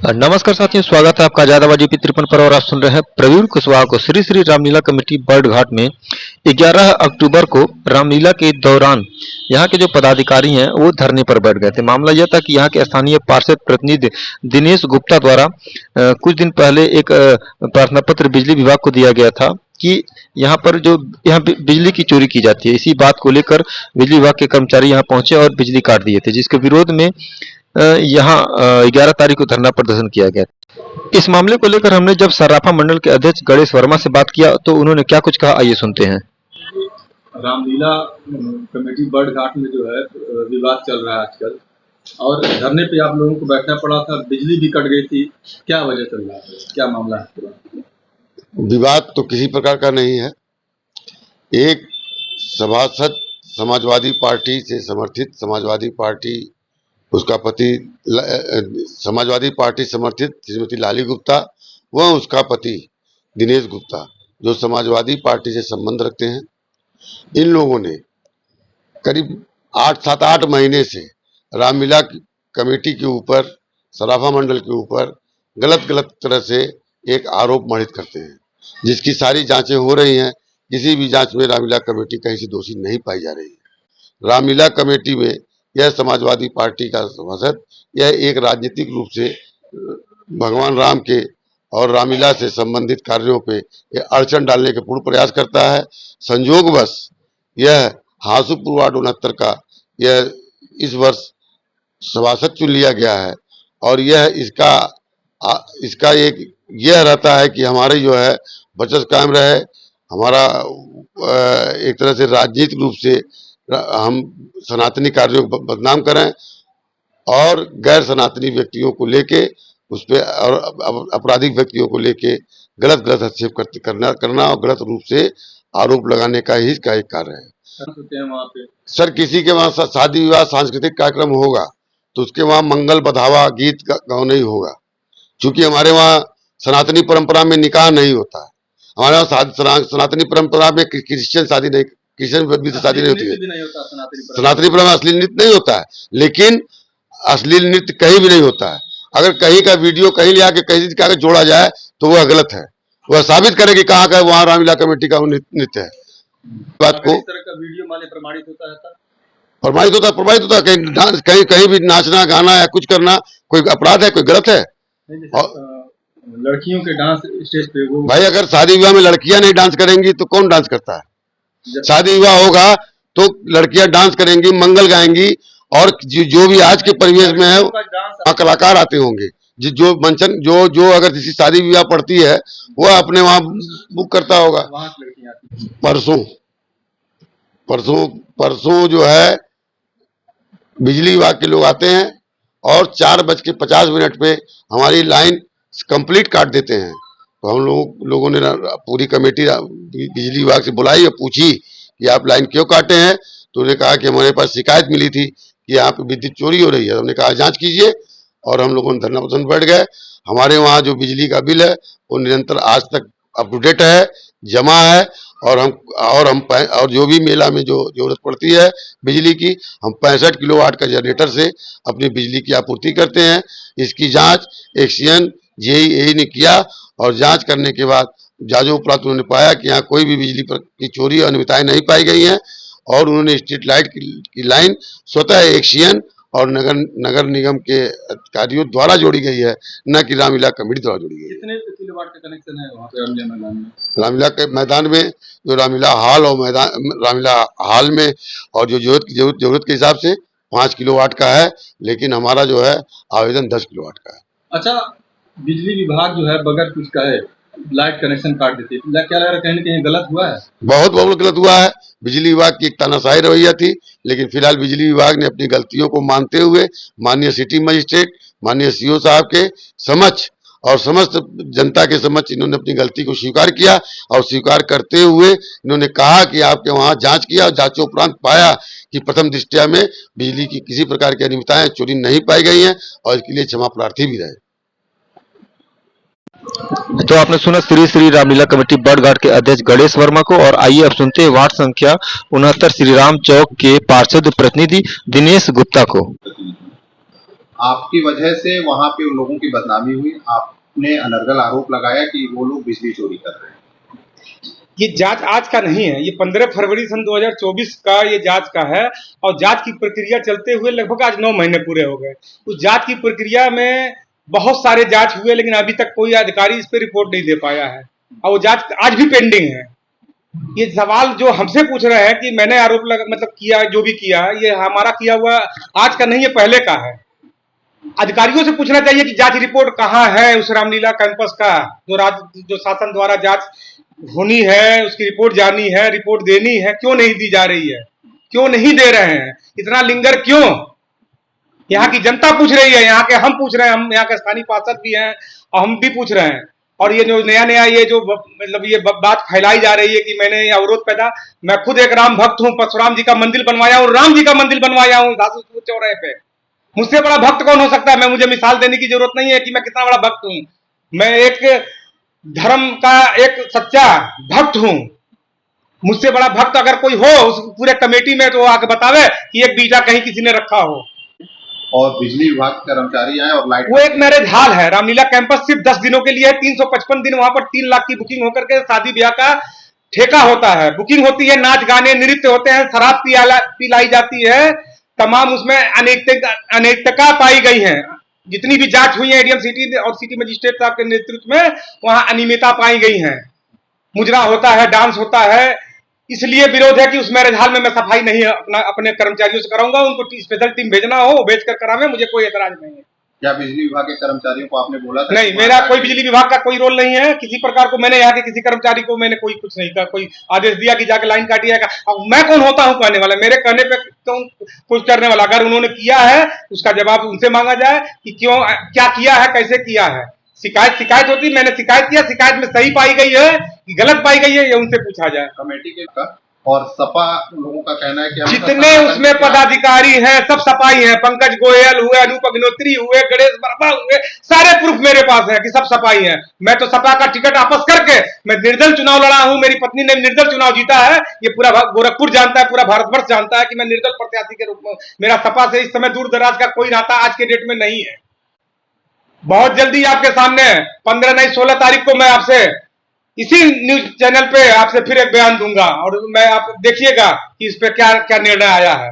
नमस्कार साथियों, स्वागत है आपका आजादाबाद यूपी 53 पर। और आप सुन रहे हैं प्रवीण कुशवाहा को। श्री श्री रामलीला कमेटी बर्डघाट में 11 अक्टूबर को रामलीला के दौरान यहाँ के जो पदाधिकारी हैं वो धरने पर बैठ गए थे। मामला यह था कि यहाँ के स्थानीय पार्षद प्रतिनिधि दिनेश गुप्ता द्वारा कुछ दिन पहले एक प्रार्थना पत्र बिजली विभाग को दिया गया था कि यहाँ पर जो बिजली की चोरी की जाती है। इसी बात को लेकर बिजली विभाग के कर्मचारी यहाँ पहुंचे और बिजली काट दिए थे, जिसके विरोध में यहाँ 11 तारीख को धरना प्रदर्शन किया गया। इस मामले को लेकर हमने जब सर्राफा मंडल के अध्यक्ष गणेश वर्मा से बात किया तो उन्होंने क्या कुछ कहा, आइए सुनते हैं। रामलीला कमेटी बर्डघाट में जो है विवाद चल रहा है आजकल, और धरने पे आप लोगों को बैठना पड़ा था, बिजली भी कट गई थी। क्या वजह चल रहा है, क्या मामला है? विवाद तो किसी प्रकार का नहीं है। एक सभासद समाजवादी पार्टी से समर्थित, समाजवादी पार्टी उसका पति समाजवादी पार्टी समर्थित श्रीमती लाली गुप्ता व उसका पति दिनेश गुप्ता जो समाजवादी पार्टी से संबंध रखते हैं, इन लोगों ने करीब 7-8 महीने से रामलीला कमेटी के ऊपर, सर्राफा मंडल के ऊपर गलत तरह से एक आरोप मढ़ित करते हैं, जिसकी सारी जांचें हो रही हैं। किसी भी जांच में रामलीला कमेटी कहीं से दोषी नहीं पाई जा रही है। रामलीला कमेटी में यह समाजवादी पार्टी का सभासद, यह एक राजनीतिक रूप से भगवान राम के और रामलीला से संबंधित कार्यों पे अड़चन डालने के पूर्ण प्रयास करता है। संयोगवश यह हासुपुर वार्ड 69 का यह इस वर्ष सभासद चुन लिया गया है, और यह इसका एक यह रहता है कि हमारी जो है बचत कायम रहे, हमारा एक तरह से राजनीतिक रूप से हम सनातनी कार्यों को बदनाम करें और गैर सनातनी व्यक्तियों को लेके उस पे और आपराधिक व्यक्तियों को लेके गलत हस्तक्षेप करना और गलत रूप से आरोप लगाने का ही इसका एक कार्य है। वहाँ पे सर, किसी के वहाँ शादी विवाह सांस्कृतिक कार्यक्रम होगा तो उसके वहाँ मंगल बधावा गीत गाँव नहीं होगा, क्योंकि हमारे वहाँ सनातनी परंपरा में निकाह नहीं होता है। हमारे वहाँ सनातनी परंपरा में क्रिश्चियन शादी नहीं, क्रिश्चियन भी शादी नहीं होती है। सनातनी परंपरा में अश्लील नृत्य नहीं होता है, लेकिन अश्लील नृत्य कहीं भी नहीं होता है। अगर कहीं का वीडियो कहीं ले आके कहीं जोड़ा जाए तो वह गलत है, वह साबित करे कि कहाँ का वहाँ रामलीला कमेटी का नृत्य है। बात को वीडियो माने प्रमाणित होता है, प्रमाणित होता है। कहीं भी नाचना गाना या कुछ करना कोई अपराध है, कोई गलत है? लड़कियों के डांस स्टेज पे वो भाई, अगर शादी विवाह में लड़कियां नहीं डांस करेंगी तो कौन डांस करता है? शादी विवाह होगा तो लड़कियां डांस करेंगी, मंगल गाएंगी, और जो भी आज के परिवेश में है कलाकार आते होंगे। जो मंचन जो अगर किसी शादी विवाह पड़ती है वह अपने वहां बुक करता होगा। परसों जो है बिजली विभाग के लोग आते हैं और 4:50 पे हमारी लाइन कंप्लीट काट देते हैं। तो हम लोगों ने पूरी कमेटी बिजली विभाग से बुलाई और पूछी कि आप लाइन क्यों काटे हैं, तो उन्होंने कहा कि हमारे पास शिकायत मिली थी कि यहाँ पे विद्युत चोरी हो रही है। हमने कहा जांच कीजिए, और हम लोगों ने धरना प्रदर्शन बैठ गए। हमारे वहाँ जो बिजली का बिल है वो निरंतर आज तक अप टू डेट है, जमा है, और जो भी मेला में जो जरूरत पड़ती है बिजली की, हम 65 किलोवाट का जनरेटर से अपनी बिजली की आपूर्ति करते हैं। इसकी जांच एक्सीएन जेईई ने किया, और जांच करने के बाद जांचों उपरांत उन्होंने पाया कि यहाँ कोई भी बिजली पर की चोरी और अनियमितताएं नहीं पाई गई हैं, और उन्होंने स्ट्रीट लाइट की लाइन स्वतः एक्सीएन और नगर निगम के अधिकारियों द्वारा जोड़ी गई है, न कि रामलीला कमेटी द्वारा जोड़ी गई है। कितने किलोवाट का कनेक्शन है वहाँ पे रामलीला मैदान में? रामलीला के मैदान में जो रामलीला हॉल और रामलीला हॉल में और जो जरूरत के हिसाब से 5 किलोवाट का है, लेकिन हमारा जो है आवेदन 10 किलोवाट का है। अच्छा, बिजली विभाग जो है बगैर कुछ कहे लाइट कनेक्शन काट देती है, क्या लग रहा है कहीं ना कहीं गलत हुआ है? बहुत गलत हुआ है। बिजली विभाग की एक तानाशाही रवैया थी, लेकिन फिलहाल बिजली विभाग ने अपनी गलतियों को मानते हुए माननीय सिटी मजिस्ट्रेट, माननीय सीओ साहब के समक्ष और समस्त जनता के समक्ष इन्होंने अपनी गलती को स्वीकार किया, और स्वीकार करते हुए इन्होंने कहा कि आपके वहां जांच किया, और जांचों उपरांत पाया कि प्रथम दृष्टया में बिजली की किसी प्रकार की अनियमितताएं चोरी नहीं पाई गई हैं, और इसके लिए क्षमा प्रार्थी भी रहे। तो आपने सुना श्री श्री रामलीला कमेटी बर्डघाट के अध्यक्ष गणेश वर्मा को। और आइए अब सुनते हैं वार्ड संख्या 69 श्री राम चौक के पार्षद प्रतिनिधि दिनेश गुप्ता को। आपकी वजह से वहां पे उन लोगों की बदनामी हुई, आपने अनर्गल आरोप लगाया कि वो लोग बिजली चोरी कर रहे हैं। ये जांच आज का नहीं है, ये 15 फरवरी सन 2024 का ये जांच का है और जांच की प्रक्रिया चलते हुए लगभग आज 9 महीने पूरे हो गए। उस जांच की प्रक्रिया में बहुत सारे जांच हुए, लेकिन अभी तक कोई अधिकारी इस पे रिपोर्ट नहीं दे पाया है और वो जांच आज भी पेंडिंग है। ये सवाल जो हमसे पूछ रहे हैं कि मैंने आरोप मतलब किया, जो भी किया, ये हमारा किया हुआ आज का नहीं, ये पहले का है। अधिकारियों से पूछना चाहिए कि जांच रिपोर्ट कहाँ है उस रामलीला कैंपस का, जो शासन द्वारा जांच होनी है, उसकी रिपोर्ट जानी है, रिपोर्ट देनी है, क्यों नहीं दी जा रही है, क्यों नहीं दे रहे हैं, इतना लिंगर क्यों? यहाँ की जनता पूछ रही है, यहाँ के हम पूछ रहे हैं, हम यहाँ के स्थानीय पार्षद भी हैं और हम भी पूछ रहे हैं। और ये जो नया ये जो मतलब ये बात फैलाई जा रही है कि मैंने अवरोध पैदा, मैं खुद एक राम भक्त हूँ, परशुराम जी का मंदिर बनवाया हूँ, राम जी का मंदिर बनवाया हूँ घासीपुर चौराहे पे। मुझसे बड़ा भक्त कौन हो सकता है? मुझे मिसाल देने की जरूरत नहीं है कि मैं कितना बड़ा भक्त हूँ। मैं एक धर्म का एक सच्चा भक्त हूँ। मुझसे बड़ा भक्त अगर कोई हो उस पूरे कमेटी में, तो वो आके बतावे कि एक बीटा कहीं किसी ने रखा हो। और बिजली विभाग के कर्मचारी आए और लाइट, वो एक मैरिज हॉल है, रामलीला कैंपस सिर्फ 10 दिनों के लिए है। 355 दिन वहां पर 3 लाख की बुकिंग होकर के शादी ब्याह का ठेका होता है, बुकिंग होती है, नाच गाने नृत्य होते हैं, शराब पिलाई जाती है, तमाम उसमें अनैतिकता पाई गई है। जितनी भी जांच हुई है एडीएम सिटी और सिटी मजिस्ट्रेट साहब के नेतृत्व में, वहां अनियमितता पाई गई है। मुजरा होता है, डांस होता है, इसलिए विरोध है कि उस मैरिज हॉल में मैं सफाई नहीं अपने कर्मचारियों से कराऊंगा। उनको स्पेशल टीम भेजना हो, भेज कर करावे, मुझे कोई एतराज नहीं है। क्या बिजली विभाग के कर्मचारियों को आपने बोला था? नहीं, मेरा कोई बिजली विभाग का कोई रोल नहीं है किसी प्रकार को। मैंने यहाँ के किसी कर्मचारी को मैंने कोई कुछ नहीं कहा, कोई आदेश दिया कि जाके लाइन काटिएगा। अब मैं कौन होता हूँ कहने वाला? मेरे कहने पे कौन कुछ करने वाला? अगर उन्होंने किया है उसका जवाब उनसे मांगा जाए कि क्यों, क्या किया है, कैसे किया है। शिकायत होती, मैंने शिकायत किया, शिकायत में सही पाई गई है कि गलत पाई गई है, ये उनसे पूछा जाए। कमेटी के का और सपा लोगों का कहना है कि जितने उसमें पदाधिकारी हैं सब सपाई हैं। पंकज गोयल हुए, अनूप अग्निहोत्री हुए, गणेश वर्मा हुए, सारे प्रूफ मेरे पास है कि सब सपाई हैं। मैं तो सपा का टिकट वापस करके मैं निर्दल चुनाव लड़ा हूं, मेरी पत्नी ने निर्दल चुनाव जीता है। ये पूरा गोरखपुर जानता है, पूरा भारतवर्ष जानता है कि मैं निर्दल प्रत्याशी के रूप में, मेरा सपा से इस समय दूर दराज का कोई नाता आज के डेट में नहीं है। बहुत जल्दी आपके सामने 15 नहीं 16 तारीख को मैं आपसे इसी न्यूज चैनल पे आपसे फिर एक बयान दूंगा और मैं आप देखिएगा कि इस पे क्या क्या निर्णय आया है।